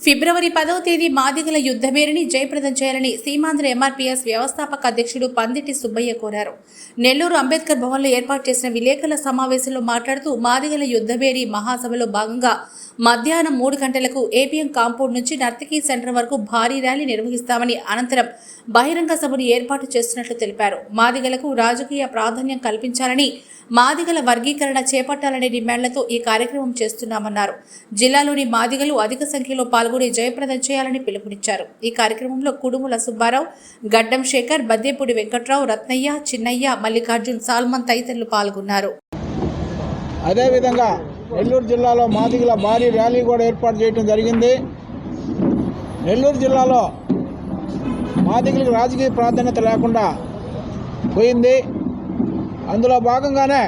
ఫిబ్రవరి 10వ తేదీ మాదిగల యుద్ధభేరిని జయప్రదం చేయాలని సీమాంధ్ర ఎంఆర్పీఎస్ వ్యవస్థాపక అధ్యక్షుడు పందిటి సుబ్బయ్య కోరారు. నెల్లూరు అంబేద్కర్ భవన్లో ఏర్పాటు చేసిన విలేకరుల సమావేశంలో మాట్లాడుతూ మాదిగల యుద్ధభేరి మహాసభలో భాగంగా మధ్యాహ్నం 3 గంటలకు ఏపీఎం కాంపౌండ్ నుంచి నర్తకీ సెంటర్ వరకు భారీ ర్యాలీ నిర్వహిస్తామని, అనంతరం బహిరంగ సభను ఏర్పాటు చేస్తున్నట్లు తెలిపారు. మాదిగలకు రాజకీయ ప్రాధాన్యం కల్పించాలని, మాదిగల వర్గీకరణ చేపట్టాలనే డిమాండ్లతో ఈ కార్యక్రమం చేస్తున్నామన్నారు. జిల్లాలోని మాదిగలు అధిక సంఖ్యలో పాల్గొని జయప్రదం చేయాలని పిలుపునిచ్చారు. ఈ కార్యక్రమంలో కుడుముల సుబ్బారావు, గడ్డం శేఖర్, బద్దేపూడి వెంకట్రావు, రత్నయ్య, చిన్నయ్య, మల్లికార్జున్, సాల్మన్ తదితరులు పాల్గొన్నారు. అదేవిధంగా నెల్లూరు జిల్లాలో మాదిగల భారీ ర్యాలీ కూడా ఏర్పాటు చేయడం జరిగింది. నెల్లూరు జిల్లాలో మాదిగలకు రాజకీయ ప్రాధాన్యత లేకుండా పోయింది. అందులో భాగంగానే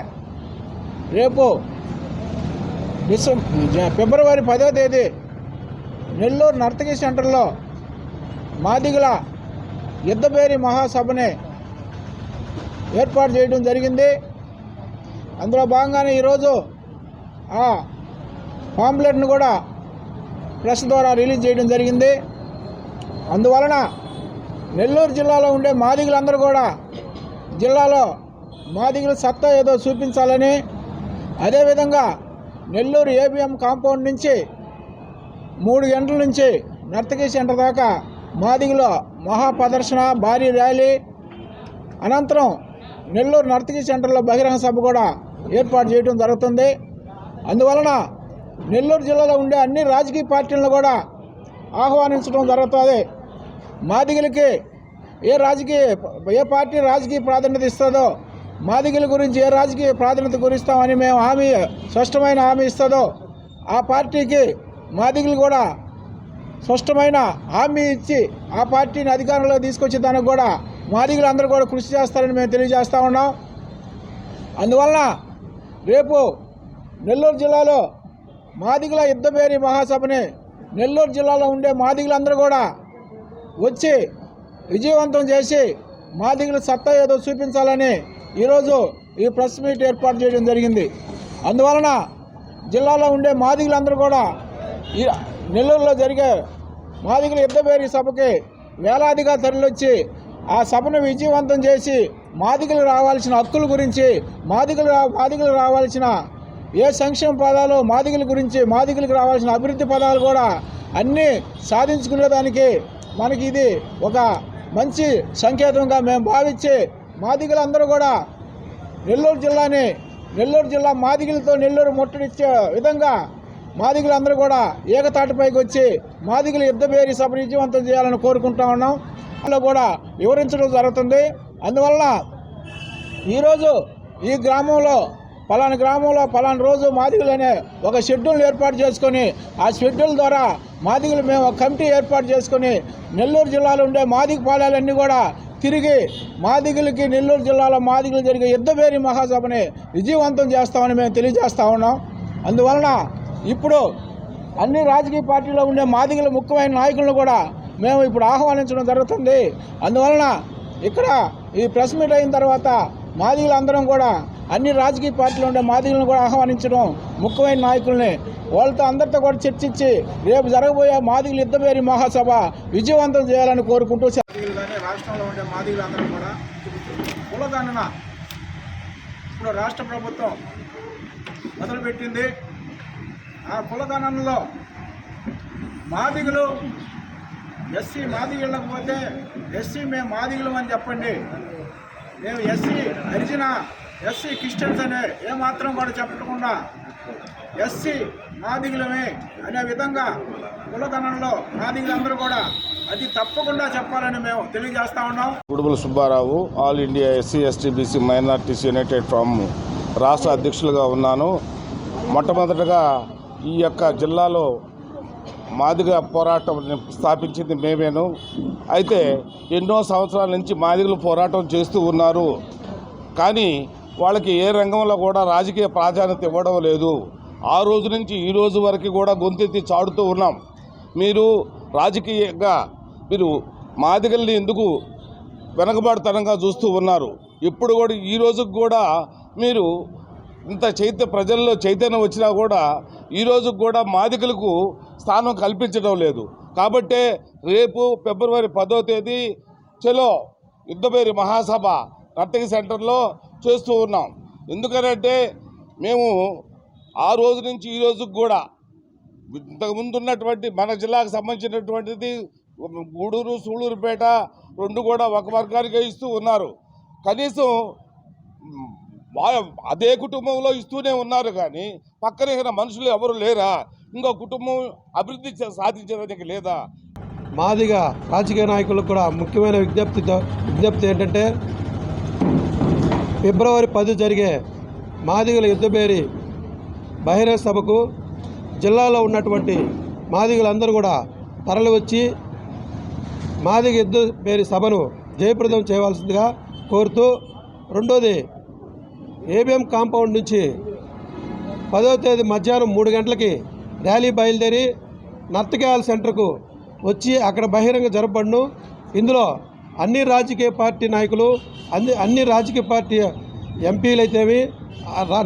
రేపు ఫిబ్రవరి 10వ తేదీ నెల్లూరు నర్తకీ సెంటర్లో మాదిగల యుద్ధభేరి మహాసభని ఏర్పాటు చేయడం జరిగింది. అందులో భాగంగానే ఈరోజు ఆ పాంప్లెట్ను కూడా ప్రెస్ ద్వారా రిలీజ్ చేయడం జరిగింది. అందువలన నెల్లూరు జిల్లాలో ఉండే మాదిగలందరూ కూడా జిల్లాలో మాదిగల సత్తా ఏదో చూపించాలని, అదేవిధంగా నెల్లూరు ఏబిఎం కాంపౌండ్ నుంచి 3 గంటల నుంచి నర్తకీ సెంటర్ దాకా మాదిగల మహాప్రదర్శన, భారీ ర్యాలీ, అనంతరం నెల్లూరు నర్తకీ సెంటర్లో బహిరంగ సభ కూడా ఏర్పాటు చేయడం జరుగుతుంది. అందువలన నెల్లూరు జిల్లాలో ఉండే అన్ని రాజకీయ పార్టీలను కూడా ఆహ్వానించడం జరుగుతుంది. మాదిగలకి ఏ పార్టీ రాజకీయ ప్రాధాన్యత ఇస్తుందో, మాదిగల గురించి ఏ రాజకీయ ప్రాధాన్యత గురిస్తామని మేము స్పష్టమైన హామీ ఇస్తుందో ఆ పార్టీకి మాదిగలు కూడా స్పష్టమైన హామీ ఇచ్చి ఆ పార్టీని అధికారంలో తీసుకొచ్చే దానికి కూడా మాదిగలు అందరూ కూడా కృషి చేస్తారని మేము తెలియజేస్తూ ఉన్నాం. అందువలన రేపు నెల్లూరు జిల్లాలో మాదిగల యుద్ధభేరి మహాసభని నెల్లూరు జిల్లాలో ఉండే మాదిగలందరూ కూడా వచ్చి విజయవంతం చేసి మాదిగల సత్తా ఏదో చూపించాలని ఈరోజు ఈ ప్రెస్ మీట్ ఏర్పాటు చేయడం జరిగింది. అందువలన జిల్లాలో ఉండే మాదిగలందరూ కూడా ఈ నెల్లూరులో జరిగే మాదిగల యుద్ధభేరి సభకి వేలాదిగా తరలివచ్చి ఆ సభను విజయవంతం చేసి మాదిగలు రావాల్సిన హక్కుల గురించి, మాదిగలు రావాల్సిన ఏ సంక్షేమ పదాలు మాదిగల గురించి, మాదిగలకు రావాల్సిన అభివృద్ధి పదాలు కూడా అన్నీ సాధించుకునేదానికి మనకి ఇది ఒక మంచి సంకేతంగా మేము భావించి మాదిగలందరూ కూడా నెల్లూరు జిల్లా మాదిగలతో నెల్లూరు ముట్టడిచ్చే విధంగా మాదిగలందరూ కూడా ఏకతాటిపైకి వచ్చి మాదిగల యుద్ధభేరి సభ విజయవంతం చేయాలని కోరుకుంటా ఉన్నాం. అలా కూడా వివరించడం జరుగుతుంది. అందువలన ఈరోజు ఈ గ్రామంలో పలానా రోజు మాదిగలు అనే ఒక షెడ్యూల్ ఏర్పాటు చేసుకొని ఆ షెడ్యూల్ ద్వారా మాదిగలు మేము ఒక కమిటీ ఏర్పాటు చేసుకొని నెల్లూరు జిల్లాలో ఉండే మాదిగ పాలెలన్నీ కూడా తిరిగి మాదిగలకి నెల్లూరు జిల్లాలో మాదిగలు జరిగే యుద్ధభేరి మహాసభని విజయవంతం చేస్తామని మేము తెలియజేస్తూ ఉన్నాం. అందువలన ఇప్పుడు అన్ని రాజకీయ పార్టీలో ఉండే మాదిగల ముఖ్యమైన నాయకులను కూడా మేము ఇప్పుడు ఆహ్వానించడం జరుగుతుంది. అందువలన ఇక్కడ ఈ ప్రెస్ మీట్ అయిన తర్వాత మాదిగలందరం కూడా అన్ని రాజకీయ పార్టీలు ఉండే మాదిగలను కూడా ఆహ్వానించడం, ముఖ్యమైన నాయకుల్ని వాళ్ళతో అందరితో కూడా చర్చించి రేపు జరగబోయే మాదిగల యుద్ధభేరి మహాసభ విజయవంతం చేయాలని కోరుకుంటూ రాష్ట్రంలో ఉండే మాదిగలందరూ కూడా కులగణన ఇప్పుడు రాష్ట్ర ప్రభుత్వం మొదలుపెట్టింది. ఆ కులగణనలో మాదిగలు ఎస్సీ మాదిగళ్ళకు పోతే ఎస్సీ మేము మాదిగలం అని చెప్పండి, మేము ఎస్సీ హరిజన, ఎస్సీ క్రిస్టియన్స్ అనే ఏమాత్రం కూడా చెప్పకుండా ఎస్సీ మాదిగలమే అనే విధంగా కులగణనలో మాదిగలందరూ కూడా అది తప్పకుండా చెప్పాలని మేము తెలియజేస్తా ఉన్నాం. Kudumula Subbarao, all India SC ST BC minorities United from రాష్ట్ర అధ్యక్షులుగా ఉన్నాను. మొట్టమొదటగా ఈ యొక్క జిల్లాలో మాదిగ పోరాటం స్థాపించింది మేమేను. అయితే ఎన్నో సంవత్సరాల నుంచి మాదిగలు పోరాటం చేస్తూ ఉన్నారు. కానీ వాళ్ళకి ఏ రంగంలో కూడా రాజకీయ ప్రాధాన్యత ఇవ్వడం లేదు. ఆ రోజు నుంచి ఈ రోజు వరకు కూడా గొంతెత్తి చాడుతూ ఉన్నాం. మీరు రాజకీయంగా మీరు మాదిగల్ని ఎందుకు వెనకబాటుతనంగా చూస్తూ ఉన్నారు? ఇప్పుడు కూడా ఈ రోజుకు కూడా మీరు ఇంత ప్రజల్లో చైతన్యం వచ్చినా కూడా ఈరోజు కూడా మాదిగలకు స్థానం కల్పించడం లేదు. కాబట్టే రేపు ఫిబ్రవరి 10వ తేదీ చలో యుద్ధభేరి మహాసభ నర్తకి సెంటర్లో చేస్తూ ఉన్నాం. ఎందుకనంటే మేము ఆ రోజు నుంచి ఈ రోజుకి కూడా ఇంతకుముందు ఉన్నటువంటి మన జిల్లాకు సంబంధించినటువంటిది గూడూరు, సూళ్ళూరుపేట 2 కూడా ఒక వర్గానికే ఇస్తూ ఉన్నారు. కనీసం అదే కుటుంబంలో ఇస్తూనే ఉన్నారు, కానీ పక్కన మనుషులు ఎవరు లేరా? ఇంకో కుటుంబం అభివృద్ధి సాధించడానికి లేదా? మాదిగ రాజకీయ నాయకులకు కూడా ముఖ్యమైన విజ్ఞప్తి ఏంటంటే ఫిబ్రవరి 10 జరిగే మాదిగల యుద్ధభేరి బహిరంగ సభకు జిల్లాలో ఉన్నటువంటి మాదిగలందరూ కూడా తరలి వచ్చి మాదిగ యుద్ధభేరి సభను జయప్రదం చేయవలసిందిగా కోరుతూ, రెండోది ఏబిఎం కాంపౌండ్ నుంచి 10వ తేదీ మధ్యాహ్నం 3 గంటలకి ర్యాలీ బయలుదేరి నర్తకి హాల్ సెంటర్కు వచ్చి అక్కడ బహిరంగ జరపబడును. ఇందులో అన్ని రాజకీయ పార్టీ నాయకులు, అన్ని రాజకీయ పార్టీ ఎంపీలైతేమి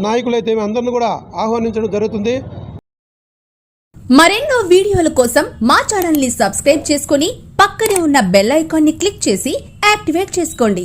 నాయకులైతేమి అందరిని కూడా ఆహ్వానించడం జరుగుతుంది. మరెన్నో వీడియోల కోసం మా ఛానల్ ని సబ్స్క్రైబ్ చేసుకుని పక్కనే ఉన్న బెల్ ఐకాన్ ని క్లిక్ చేసి యాక్టివేట్ చేసుకోండి.